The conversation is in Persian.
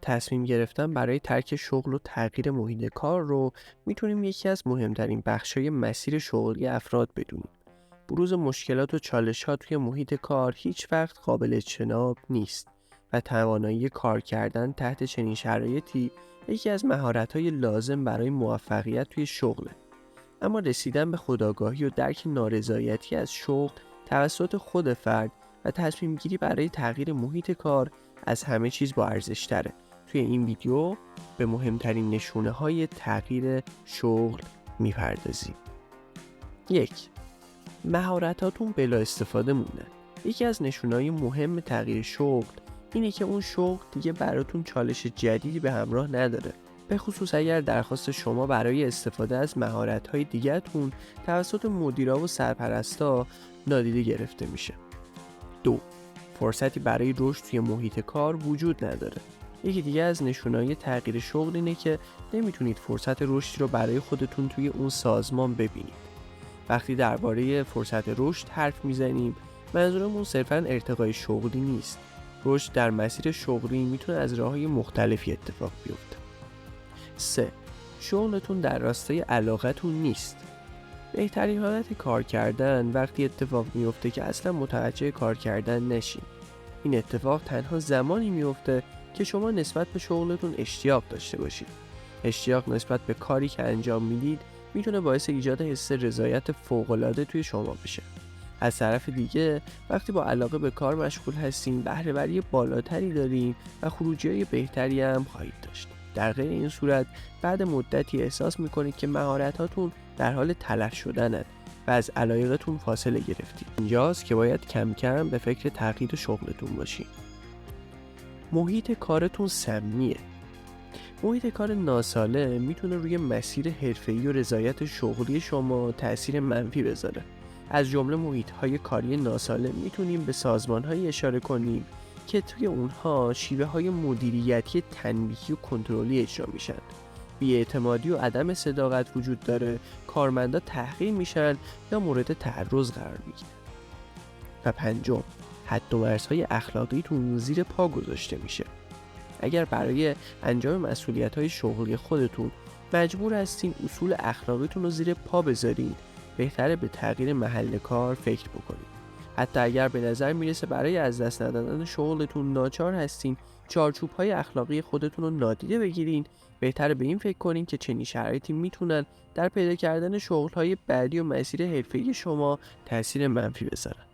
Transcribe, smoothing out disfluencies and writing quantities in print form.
تصمیم گرفتن برای ترک شغل و تغییر محیط کار رو میتونیم یکی از مهمترین بخشای مسیر شغلی افراد بدونیم. بروز مشکلات و چالش‌ها توی محیط کار هیچ وقت قابل اجتناب نیست و توانایی کار کردن تحت چنین شرایطی یکی از مهارت‌های لازم برای موفقیت توی شغله. اما رسیدن به خودآگاهی و درک نارضایتی از شغل توسط خود فرد و تصمیم گیری برای تغییر محیط کار از همه چیز با ارزش تره. توی این ویدیو به مهمترین نشونه های تغییر شغل میپردازیم. 1. مهارتاتون بلا استفاده موندن. یکی از نشونه‌های مهم تغییر شغل اینه که اون شغل دیگه براتون چالش جدیدی به همراه نداره، به خصوص اگر درخواست شما برای استفاده از مهارت‌های دیگه‌تون توسط مدیرا و سرپرستا نادیده گرفته میشه. 2. فرصتی برای رشد توی محیط کار وجود نداره. یکی دیگه از نشونه‌های تغییر شغل اینه که نمیتونید فرصت رشدی رو برای خودتون توی اون سازمان ببینید. وقتی درباره فرصت رشد حرف میزنیم، منظورمون صرفاً ارتقای شغلی نیست. رشد در مسیر شغلی میتونه از راه‌های مختلفی اتفاق بیفته. 3. شغلتون در راستای علاقتون نیست. بهترین حالت کار کردن وقتی اتفاق میفته که اصلا متوجه کار کردن نشین. این اتفاق تنها زمانی میفته که شما نسبت به شغلتون اشتیاق داشته باشید. اشتیاق نسبت به کاری که انجام میدید میتونه باعث ایجاد حس رضایت فوق‌العاده توی شما بشه. از طرف دیگه وقتی با علاقه به کار مشغول هستین، بهره‌وری بالاتری دارین و خروجی‌های بهتری هم خواهید داشت. در غیر این صورت بعد مدتی احساس میکنید که مهارتاتون در حال تلف شدنن و از علایقتون فاصله گرفتید. اینجاست که باید کم کم به فکر تغییر شغلتون باشین. محیط کارتون سمیه. محیط کار ناسالم میتونه روی مسیر حرفه‌ای و رضایت شغلی شما تأثیر منفی بذاره. از جمله محیط‌های کاری ناسالم میتونیم به سازمان‌هایی اشاره کنیم که توی اونها شیوه‌های مدیریتی تنبیهی و کنترلی اجرا میشن. بی‌اعتمادی و عدم صداقت وجود داره، کارمندا تحقیر میشن یا مورد تعرض قرار میگیرن. و 5. حد و مرزهای اخلاقیتون زیر پا گذاشته میشه. اگر برای انجام مسئولیت‌های شغلی خودتون مجبور هستین اصول اخلاقیتون رو زیر پا بذارین، بهتره به تغییر محل کار فکر بکنید. حتی اگر به نظر میرسه برای از دست ندادن شغلتون ناچار هستین چارچوب‌های اخلاقی خودتون رو نادیده بگیرین، بهتره به این فکر کنین که چنین شرایطی میتونن در پیدا کردن شغل‌های بعدی و مسیر حرفه‌ای شما تأثیر منفی بذارن.